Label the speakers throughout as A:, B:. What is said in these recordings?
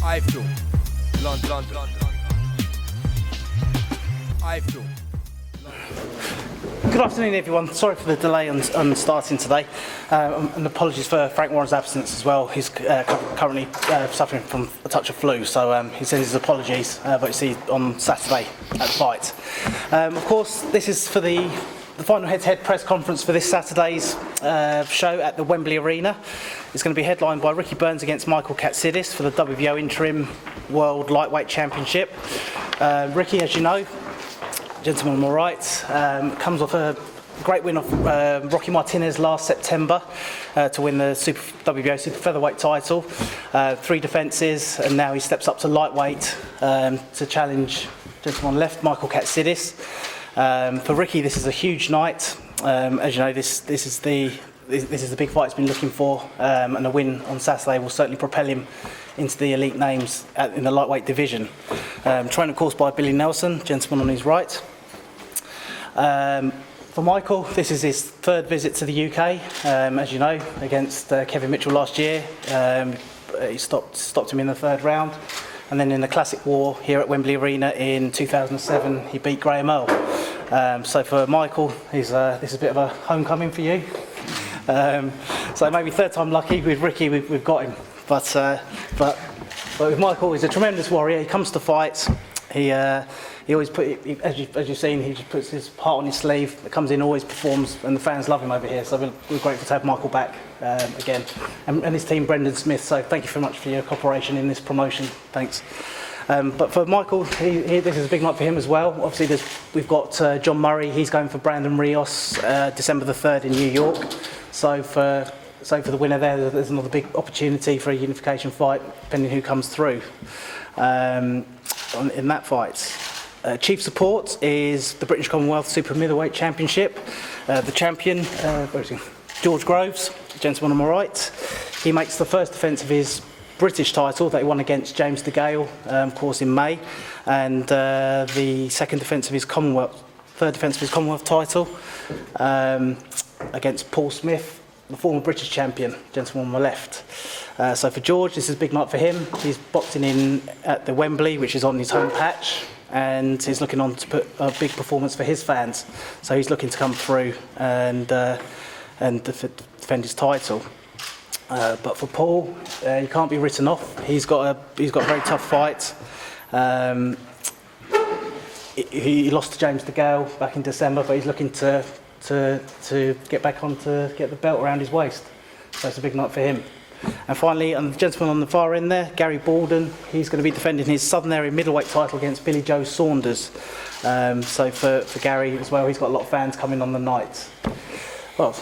A: iFILM. London. iFILM.
B: Good afternoon, everyone. Sorry for the delay on starting today, and apologies for Frank Warren's absence as well. He's currently suffering from a touch of flu, so he sends his apologies, but you see on Saturday at the fight. Of course, this is for the final head-to-head press conference for this Saturday's show at the Wembley Arena. It's going to be headlined by Ricky Burns against Michael Katsidis for the WBO Interim World Lightweight Championship. Ricky, as you know, gentleman on my right, comes off a great win off Rocky Martinez last September to win the WBO Super Featherweight title. 3 defences, and now he steps up to lightweight to challenge gentleman on the left, Michael Katsidis. For Ricky, this is a huge night. As you know, this is the big fight he's been looking for, and a win on Saturday will certainly propel him into the elite names in the lightweight division. Trained, of course, by Billy Nelson, gentleman on his right. For Michael, this is his 3rd visit to the UK, as you know, against Kevin Mitchell last year. He stopped him in the 3rd round, and then in the Classic War here at Wembley Arena in 2007, he beat Graham Earl. So for Michael, this is a bit of a homecoming for you. So maybe 3rd time lucky. With Ricky, we've got him. But with Michael, he's a tremendous warrior. He comes to fights. He always as you've seen, he just puts his heart on his sleeve. Comes in, always performs, and the fans love him over here. So we're grateful to have Michael back again, and his team, Brendan Smith. So thank you very much for your cooperation in this promotion. Thanks. But for Michael, this is a big night for him as well. Obviously, we've got John Murray. He's going for Brandon Rios, December the 3rd in New York. So for the winner there's another big opportunity for a unification fight, depending who comes through in that fight. Chief support is the British Commonwealth Super Middleweight Championship. The champion, George Groves, gentleman on my right. He makes the 1st defence of his British title that he won against James DeGale, of course, in May, and the 2nd defence of his Commonwealth, 3rd defence of his Commonwealth title against Paul Smith, the former British champion, gentleman on my left. So for George, this is a big night for him. He's boxing in at the Wembley, which is on his home patch, and he's looking on to put a big performance for his fans. So he's looking to come through and defend his title. But for Paul, he can't be written off. He's got a very tough fight. He lost to James DeGale back in December, but he's looking to get back on to get the belt around his waist. So it's a big night for him. And finally, and the gentleman on the far end there, Gary Baldwin, he's going to be defending his Southern Area middleweight title against Billy Joe Saunders. So for Gary as well, he's got a lot of fans coming on the night. Well,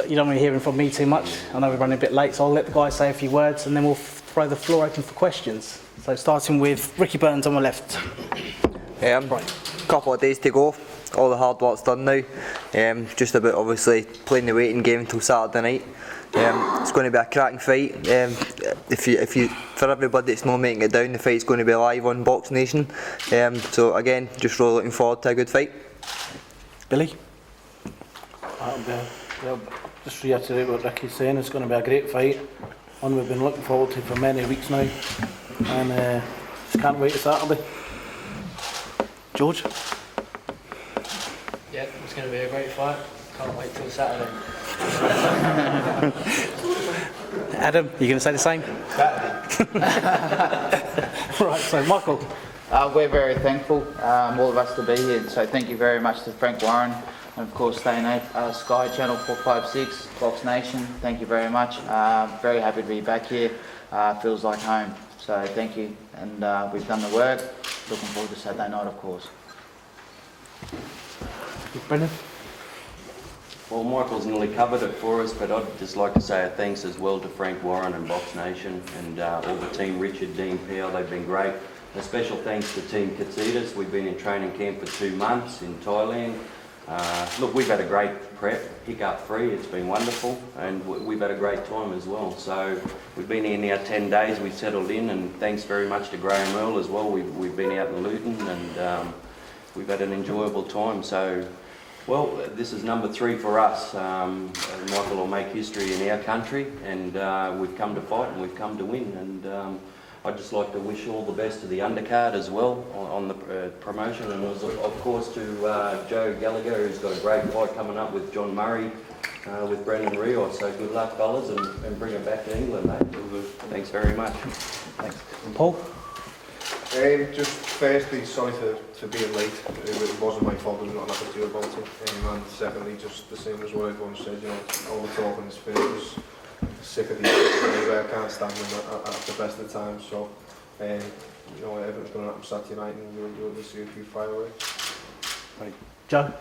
B: you don't want to hear him from me too much. I know we're running a bit late, so I'll let the guys say a few words, and then we'll throw the floor open for questions. So starting with Ricky Burns on my left.
C: Couple of days to go. All the hard work's done now. Just about obviously playing the waiting game until Saturday night. It's going to be a cracking fight. If you for everybody that's not making it down, the fight's going to be live on Box Nation. So again, just really looking forward to a good fight.
B: Billy?
D: Just reiterate what Ricky's saying, it's going to be a great fight, one we've been looking forward to for many weeks now, and just can't wait to Saturday.
B: George?
E: Yeah, it's going to be a great fight. Can't wait till Saturday.
B: Adam, you going to say the same? Right, so Michael.
F: We're very thankful, all of us, to be here. So thank you very much to Frank Warren, and of course Stay Sky Channel 456, Box Nation. Thank you very much. Very happy to be back here. Feels like home. So thank you, and we've done the work. Looking forward to Saturday night, of course.
B: Brendan?
G: Well, Michael's nearly covered it for us, but I'd just like to say a thanks as well to Frank Warren and Box Nation and all the team, Richard, Dean, Powell, they've been great. A special thanks to Team Katsidis. We've been in training camp for 2 months in Thailand. Look, we've had a great prep, hiccup free, it's been wonderful, and we've had a great time as well. So we've been here now 10 days, we've settled in, and thanks very much to Graham Earl as well. We've been out in Luton, and we've had an enjoyable time. So, well, this is number 3 for us. Michael will make history in our country, and we've come to fight and we've come to win. And I'd just like to wish all the best to the undercard as well on the promotion, and also, of course, to Joe Gallagher, who's got a great fight coming up with John Murray, with Brendan Rios. So good luck, fellas, and bring it back to England, mate. Thanks very much.
B: Thanks. Paul?
H: Just firstly, sorry for being late. It wasn't my fault, there's nothing I could do about it. And secondly, just the same as what everyone said, you know, all the talk on his face, sick of these I can't stand them at the best of times. So, you know, everything's going to happen Saturday night, and you'll see a few fireworks.
B: Right. Joe?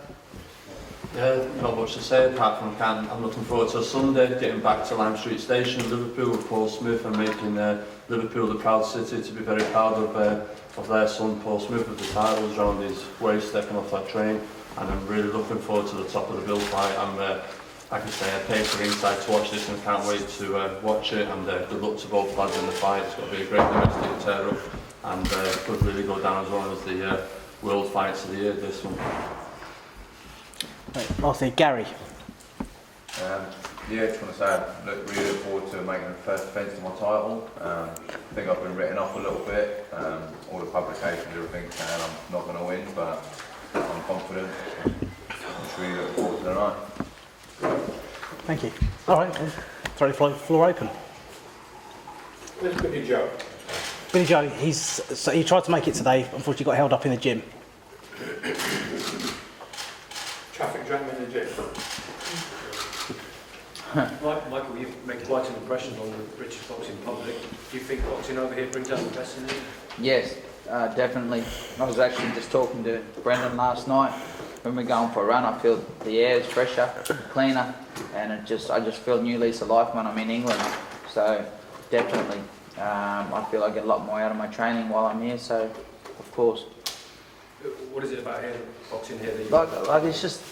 I: Yeah, not much to say apart from I'm looking forward to Sunday, getting back to Lime Street Station in Liverpool with Paul Smith and making Liverpool the proud city, to be very proud of their son Paul Smith with the titles around his waist stepping off that train, and I'm really looking forward to the top of the bill fight. I can say I paid for inside to watch this and can't wait to watch it, and good luck to both lads in the fight. It's going to be a great domestic tear-up, and it could really go down as one of the world fights of the year, this one.
B: Right. Lastly, Gary?
J: Yeah, just want to say I really look forward to making the first defence of my title. I think I've been written off a little bit. All the publications, everything's saying I'm not going to win, but I'm confident. Just really look forward to the night.
B: Thank you. All right, I'll throw the floor open.
H: Let's Billy Joe.
B: Billy Joe, he tried to make it today, unfortunately got held up in the gym.
H: Traffic jam in the gym.
A: Michael, you've made quite an impression on the British boxing public. Do you think boxing over here brings out the best in it?
F: Yes, definitely. I was actually just talking to Brendan last night. When we're going for a run, I feel the air is fresher, cleaner, and I just feel a new lease of life when I'm in England. So definitely, I feel I get a lot more out of my training while I'm here. So, of course.
A: What is it about here, boxing here, that you
F: Like it's just,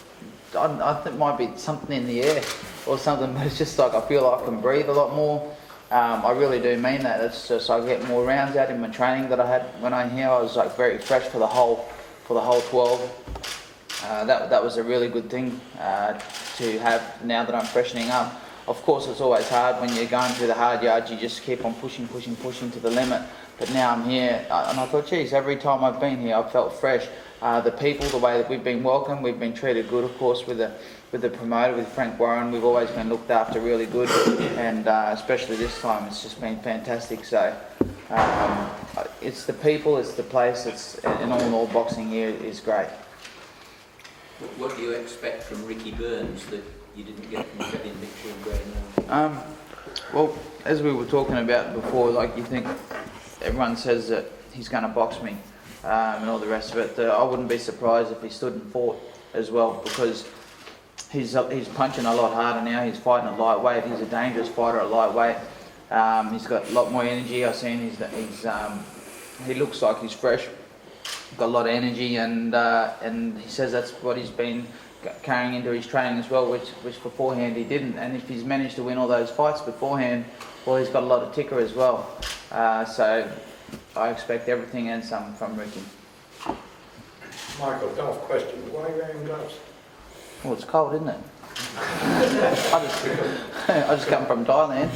F: I think it might be something in the air or something, but it's just like I feel like I can breathe a lot more. I really do mean that. It's just I get more rounds out in my training that I had when I here. I was like very fresh for the whole 12. That was a really good thing to have now that I'm freshening up. Of course, it's always hard when you're going through the hard yards. You just keep on pushing to the limit. But now I'm here, and I thought, geez, every time I've been here, I've felt fresh. The people, the way that we've been welcomed, we've been treated good, of course, with the promoter, with Frank Warren. We've always been looked after really good, and especially this time, it's just been fantastic. So it's the people, it's the place, and all in all, boxing here is great.
K: What do you expect from Ricky Burns that you didn't get from Kevin Mitchell and Graham?
F: Well, as we were talking about before, like you think everyone says that he's going to box me and all the rest of it. I wouldn't be surprised if he stood and fought as well, because he's punching a lot harder now. He's fighting at lightweight. He's a dangerous fighter at lightweight. He's got a lot more energy. I've seen he looks like he's fresh. Got a lot of energy, and he says that's what he's been carrying into his training as well, which beforehand he didn't. And if he's managed to win all those fights beforehand, well, he's got a lot of ticker as well. So I expect everything and some from Ricky.
H: Michael, tough question. Why are you wearing gloves?
F: Well, it's cold, isn't it? I just come from Thailand.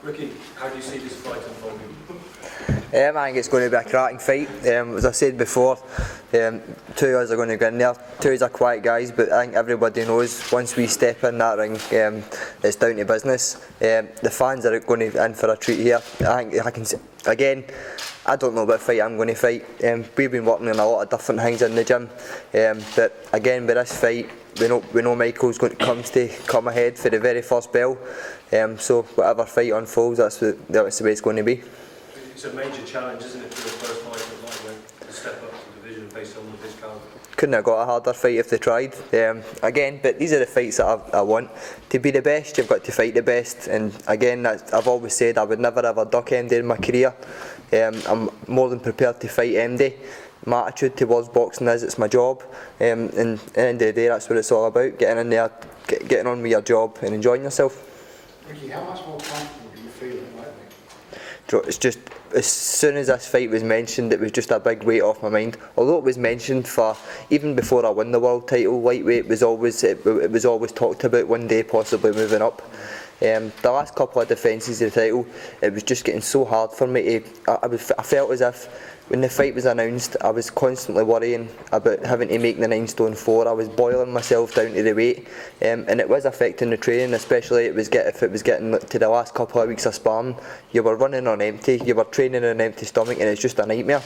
A: Ricky, how do you see this fight unfolding?
C: I think it's going to be a cracking fight. As I said before, two guys are going to go in there. Two is are quiet guys, but I think everybody knows once we step in that ring, it's down to business. The fans are going to be in for a treat here. I think I can again. I don't know what fight I'm going to fight. We've been working on a lot of different things in the gym, but again with this fight, we know Michael's going to come ahead for the very first bell. So whatever fight unfolds, that's the way it's going to be.
A: It's a major challenge, isn't it, for the first fight of lightweight to step up to the division based on this card?
C: Couldn't have got a harder fight if they tried. Again, but these are the fights that I want. To be the best, you've got to fight the best. And again, I've always said I would never ever duck MD in my career. I'm more than prepared to fight MD. My attitude towards boxing is it's my job. And at the end of the day, that's what it's all about. Getting in there, getting on with your job and enjoying yourself.
H: Ricky, how much more comfortable do you feel in lightweight?
C: It's just, as soon as this fight was mentioned, it was just a big weight off my mind. Although it was mentioned for, even before I won the world title, lightweight was always, it was always talked about one day possibly moving up. The last couple of defences of the title, it was just getting so hard for me to, I felt as if when the fight was announced, I was constantly worrying about having to make the 9 stone 4. I was boiling myself down to the weight, and it was affecting the training, especially if it was getting to the last couple of weeks of sparring. You were running on empty, you were training on an empty stomach, and it's just a nightmare.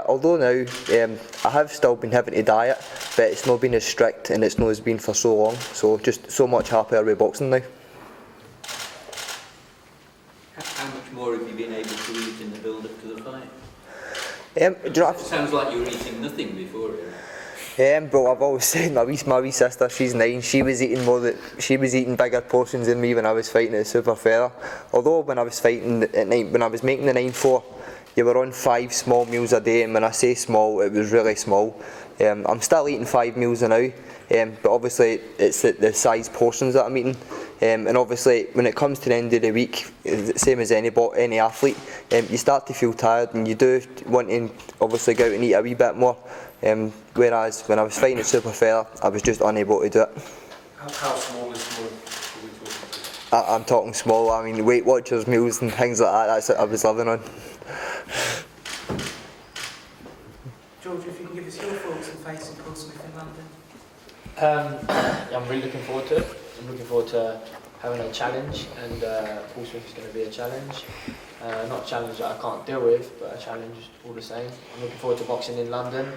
C: Although now I have still been having to diet, but it's not been as strict and it's not as been for so long. So just so much happier with boxing now.
K: How much more have you been able to eat in the build-up to the fight?
C: Do you know,
K: It sounds like you were eating nothing before it.
C: but I've always said my wee sister, she's 9. She was eating bigger portions than me when I was fighting at Super Feather. Although when I was fighting at night, when I was making the 9-4, you were on 5 small meals a day, and when I say small, it was really small. I'm still eating 5 meals now, but obviously it's the size portions that I'm eating. And obviously when it comes to the end of the week, same as any athlete, you start to feel tired and you do want to obviously go out and eat a wee bit more. Whereas when I was fighting at Super Feather, I was just unable to do it.
A: How small is small?
C: I'm talking small, I mean Weight Watchers meals and things like that, that's what I was living on.
B: George, if you can give us your thoughts on facing Paul Smith in London.
E: I'm really looking forward to it. I'm looking forward to having a challenge, and Paul Smith is going to be a challenge. Not a challenge that I can't deal with, but a challenge all the same. I'm looking forward to boxing in London.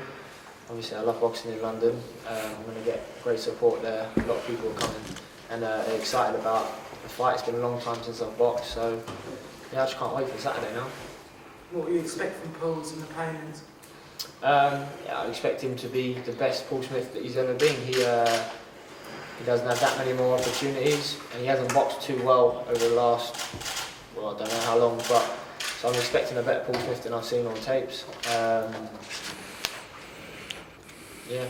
E: Obviously, I love boxing in London. I'm going to get great support there. A lot of people are coming and they're excited about the fight. It's been a long time since I've boxed, so yeah, I just can't wait for Saturday now.
B: What do you expect from Paul as an opponent?
E: I expect him to be the best Paul Smith that he's ever been. He doesn't have that many more opportunities, and he hasn't boxed too well over the last, well, I don't know how long, but so I'm expecting a better Paul Smith than I've seen on tapes. Yeah.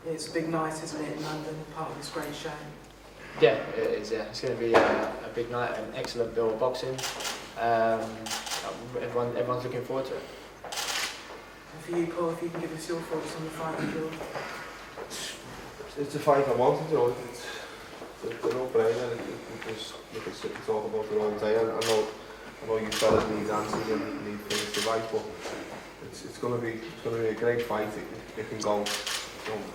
B: It's a big night, isn't it, in London, part of this great show?
E: Yeah, it is, yeah. It's going to be a big night, an excellent bill of boxing. Everyone's looking forward to it.
B: And for you, Paul, if you can give us your thoughts on the fight with George.
H: It's a fight I wanted, you know, it's a no-brainer. You can sit and talk about it all day. I know you fellas need answers and need things to write, but it's going to be a great fight. It can go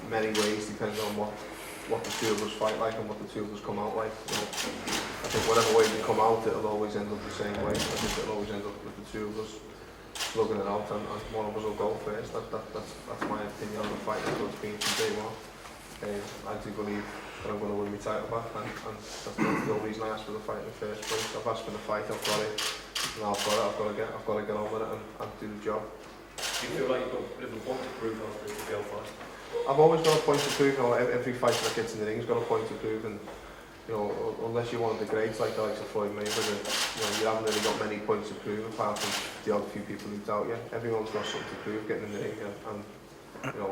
H: many ways depending on what the two of us fight like and what the two of us come out like. You know, I think whatever way we come out, it'll always end up the same way. I think it'll always end up with the two of us slugging it out, and one of us will go first. That's my opinion on the fight. That's what it's been from day one. I do believe that I'm going to win my title back, and that's the whole reason I asked for the fight in the first place. I've asked for the fight, I've got it, and I've got to get on with it and do the job.
A: Do you feel like you've got a bit of a point to prove after the girl fight?
H: I've always got a point to prove. You know, every fighter that gets in the ring has got a point to prove, and you know, unless you're one of the greats like the likes of Floyd Mayweather, you haven't really got many points to prove apart from the odd few people who doubt you. Everyone's got something to prove getting in the ring, and you know,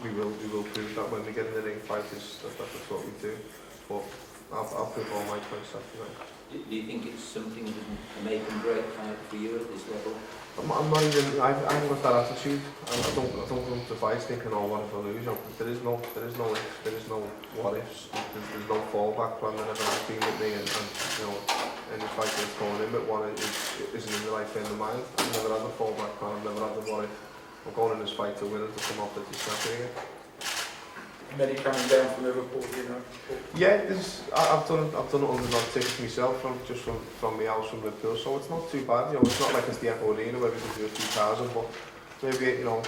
H: we will prove that when we get in the ring. Fighters, that's what we do. But I'll prove all my points after that.
K: Do you think it's something that can make and break fight for you at this level?
H: I'm not even. I haven't got that attitude. I don't come to fights thinking, oh, what if I lose? You know, there is no ifs, there is no what ifs. There's no fallback plan that ever has been with me, and you know, any fight that's going in with one isn't in the right frame of mind. I've never had a fallback plan. I've never had the what if. I'm going in this fight to win and to come off it to snapping again.
A: Many coming down from Liverpool, you know.
H: Yeah, I've done it on tickets myself from my house from Liverpool, so it's not too bad. You know, it's not like it's the Echo Arena where we can do a few thousand, but maybe you know,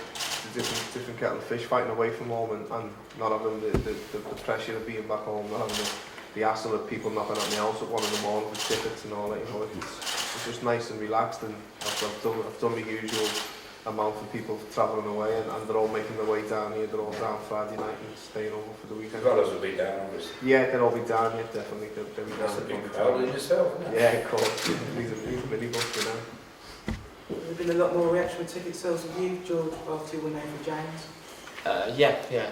H: different kettle of fish fighting away from home and not having the pressure of being back home, not having the hassle of people knocking at my house at 1 in the morning for tickets and all that. You know, it's just nice and relaxed, and I've done the usual amount of people travelling away, and they're all making their way down here. They're all down Friday night and staying over for the weekend.
A: Fellas will be down, obviously.
H: Yeah, they'll all be down here, definitely. They'll be down.
A: That's a big crowd in yourself, isn't it?
H: Yeah, of course. These are mini bus for now.
B: There's been a lot more reaction with ticket sales with you, George, after you went over James.
E: Yeah.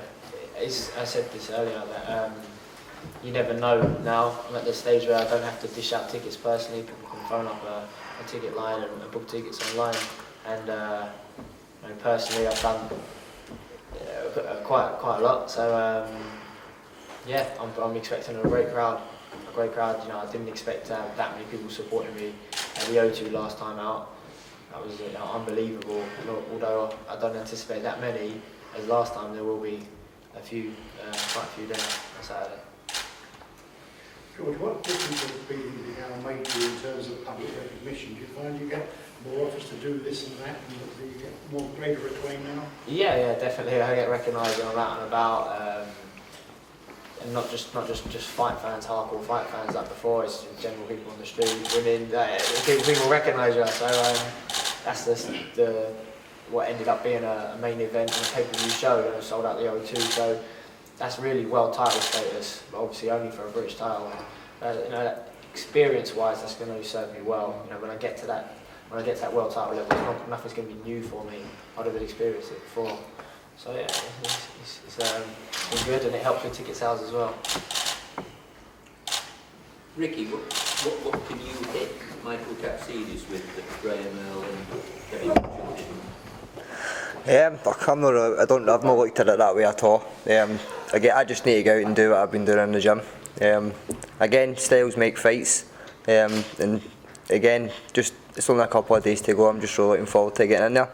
E: I said this earlier that you never know now. I'm at the stage where I don't have to dish out tickets personally. People can phone up a ticket line and book tickets online. And personally, I've done quite a lot. So yeah, I'm expecting a great crowd. I didn't expect to have that many people supporting me at the O2 last time out. That was unbelievable. And although I don't anticipate that many as last time, there will be quite a few there on Saturday.
L: George, what difference has it been now made to you in terms of public recognition? Do you find you get more offers to do this and that, and do you get more greater acclaim now?
E: Yeah, definitely. I get recognised when I'm out and about, and not just fight fans, hardcore fight fans like before. It's general people on the street, women. People recognise you. So that's what ended up being a main event and a pay-per-view show. Sold out the O2. So that's really world title status, but obviously only for a British title. Experience-wise, that's going to serve me well. When I get to that world title level, nothing's going to be new for me. I'd have experienced it before. So yeah, it's been good, and it helps with ticket sales as well.
K: Ricky, what can you hit Michael Katsidis with that Graham Earl and Kevin Mitchell didn't?
C: I've not looked at it that way at all. I just need to go out and do what I've been doing in the gym. Again, styles make fights, and again, it's only a couple of days to go. I'm just really looking forward to getting in there.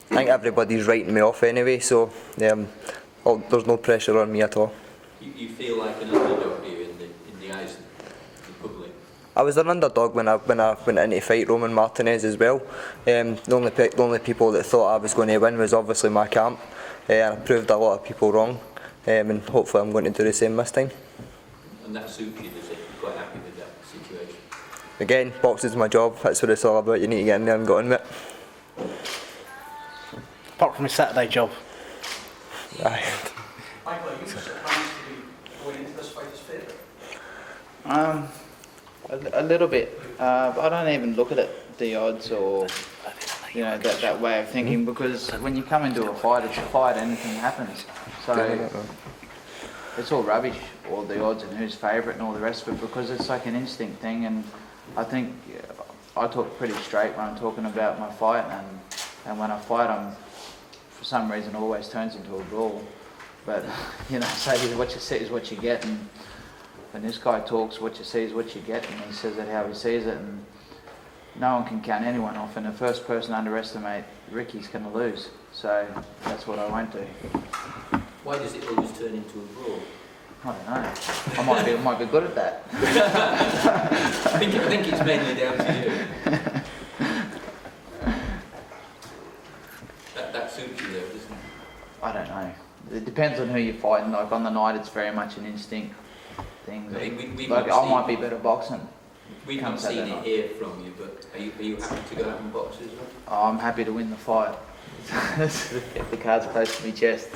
C: I think everybody's writing me off anyway, so there's no pressure on me at all.
K: You feel like an underdog, do you, in the eyes of the public?
C: I was an underdog when I went in to fight Roman Martinez as well. The only people that thought I was going to win was obviously my camp, and I proved a lot of people wrong, and hopefully I'm going to do the same this time.
K: And that suits you, does it? You're quite happy with that situation?
C: Again, boxing's my job, that's what it's all about. You need to get in there and get on with it.
B: Apart from his Saturday job.
L: Michael, are you surprised to be going into this fight as favourite?
F: A little bit, but I don't even look at it, the odds or that way of thinking, because when you come into a fight, it's a fight, anything happens. So it's all rubbish, all the odds and who's favourite and all the rest of it, because it's like an instinct thing. And I think I talk pretty straight when I'm talking about my fight, and when I fight, for some reason it always turns into a brawl. But say what you see is what you get, and when this guy talks, what you see is what you get, and he says it how he sees it, and no one can count anyone off, and the first person to underestimate Ricky's going to lose. So that's what I won't do.
K: Why does it always turn into a brawl?
F: I don't know. I might be good at that.
K: I think it's mainly down to you. That suits you though, doesn't it?
F: I don't know. It depends on who you're fighting. Like on the night, it's very much an instinct thing. I might be better boxing.
K: We've not seen it here from you, but are you happy to go out and box as well?
F: Oh, I'm happy to win the fight. Get the cards close to my chest.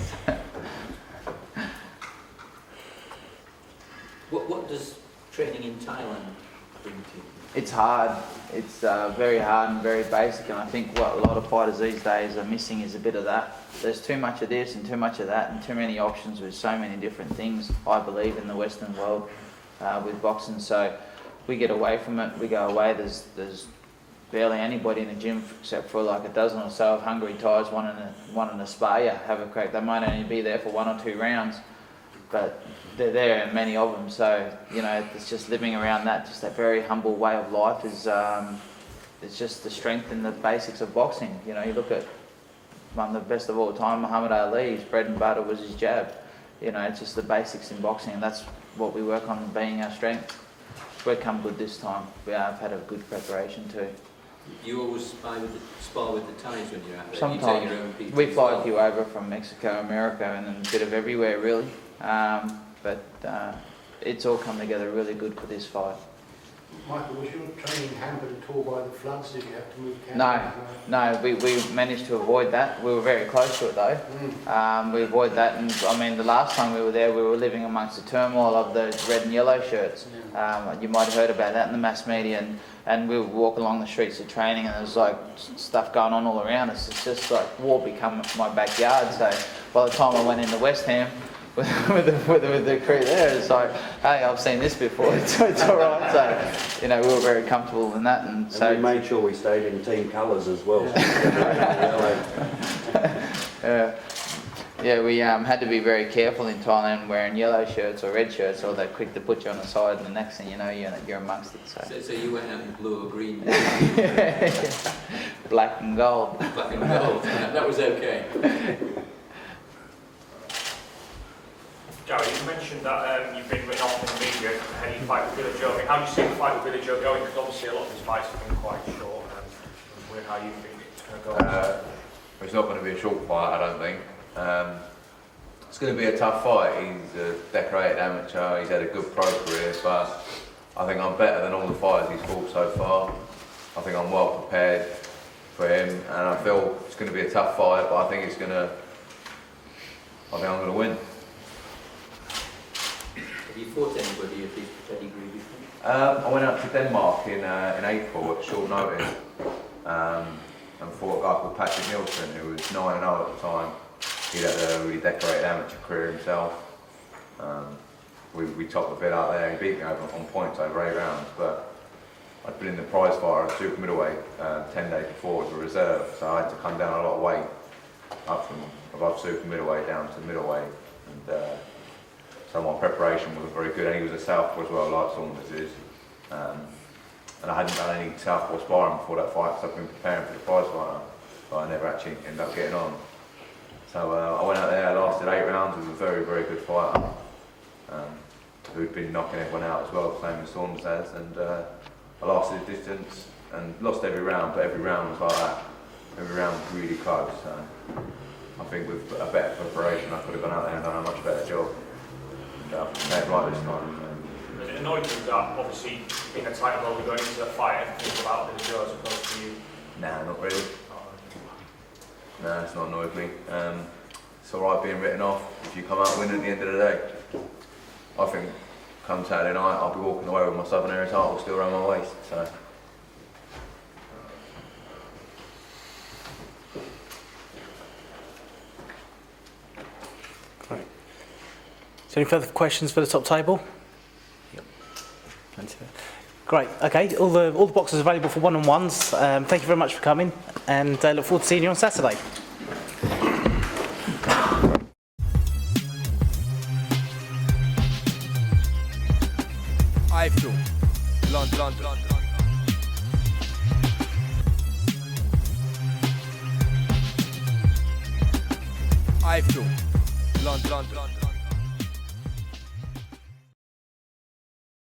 K: What does training in Thailand bring to you?
F: It's hard. It's very hard and very basic, and I think what a lot of fighters these days are missing is a bit of that. There's too much of this and too much of that and too many options with so many different things, I believe, in the Western world with boxing. So we get away from it, we go away, there's barely anybody in the gym except for like a dozen or so of hungry Thais wanting to spar you, have a crack. They might only be there for 1 or 2 rounds, but they're there, and many of them. So it's just living around that, just that very humble way of life is it's just the strength and the basics of boxing. You look at one of the best of all time, Muhammad Ali. His bread and butter was his jab. It's just the basics in boxing, and that's what we work on being our strength. We've come good this time. I've had a good preparation too.
K: You always spar with the Thais when you're out there?
F: Sometimes.
K: You take your own people?
F: We fly a few over from Mexico, America, and then a bit of everywhere really. But it's all come together really good for this fight.
L: Michael, was your training hampered at all by the floods? Did you have to move camp?
F: No, we managed to avoid that. We were very close to it though. We avoided that, and I mean the last time we were there, we were living amongst the turmoil of those red and yellow shirts. You might have heard about that in the mass media, and we would walk along the streets of training, and there was like stuff going on all around us. It's just like war become my backyard. So by the time I went into West Ham, with the crew there. It's like, hey, I've seen this before. It's all right. So, you know, we were very comfortable in that, and so
G: we made sure we stayed in team colours as well.
F: Yeah, we had to be very careful in Thailand wearing yellow shirts or red shirts, or they're quick to put you on the side, and the next thing you know, you're amongst it.
K: So you went out in blue or green?
F: Black and gold.
K: Black and gold. That was okay.
M: Gary, you mentioned that you've been written off in the media ahead of your fight with Billy Joe. I mean, how do you see the fight with Billy Joe going? Because obviously a lot of his fights have been quite short. And I was wondering how you think it's going to go.
J: It's not going to be a short fight, I don't think. It's going to be a tough fight. He's a decorated amateur, he's had a good pro career, but I think I'm better than all the fighters he's fought so far. I think I'm well prepared for him, and I feel it's going to be a tough fight, but I think I'm going to win.
K: Have you fought anybody of his pedigree before?
J: I went out to Denmark in April at short notice and fought a guy called Patrick Nielsen, who was 9-0 at the time. He had a really decorated amateur career himself. We topped the bid out there. He beat me on points over 8 rounds, but I'd been in the prize fight at super middleweight 10 days before as a reserve, so I had to come down a lot of weight, up from above super middleweight down to middleweight. And so my preparation wasn't very good, and he was a southpaw as well, like Saunders is. And I hadn't done any southpaw sparring before that fight, because I've been preparing for the prize fight, but I never actually ended up getting on. So I went out there, I lasted 8 rounds with a very, very good fighter, who'd been knocking everyone out as well, same as Saunders has, and I lasted the distance and lost every round, but every round was like that. Every round was really close, so I think with a better preparation I could have gone out there and done a much better job. And made it right this time.
M: Does it annoy you that obviously being a title holder going into the fight and think about Billy Joe as opposed to you?
J: Nah, not really. No, it's not annoyed me. It's alright being written off if you come out winning at the end of the day. I think come Saturday night I'll be walking away with my Southern Area title still around my waist. So.
B: Great. Is there any further questions for the top table? Yep. Great. Okay. All the boxes available for one-on-ones. Thank you very much for coming, and look forward to seeing you on Saturday.
N: iFILM, London. iFILM, London.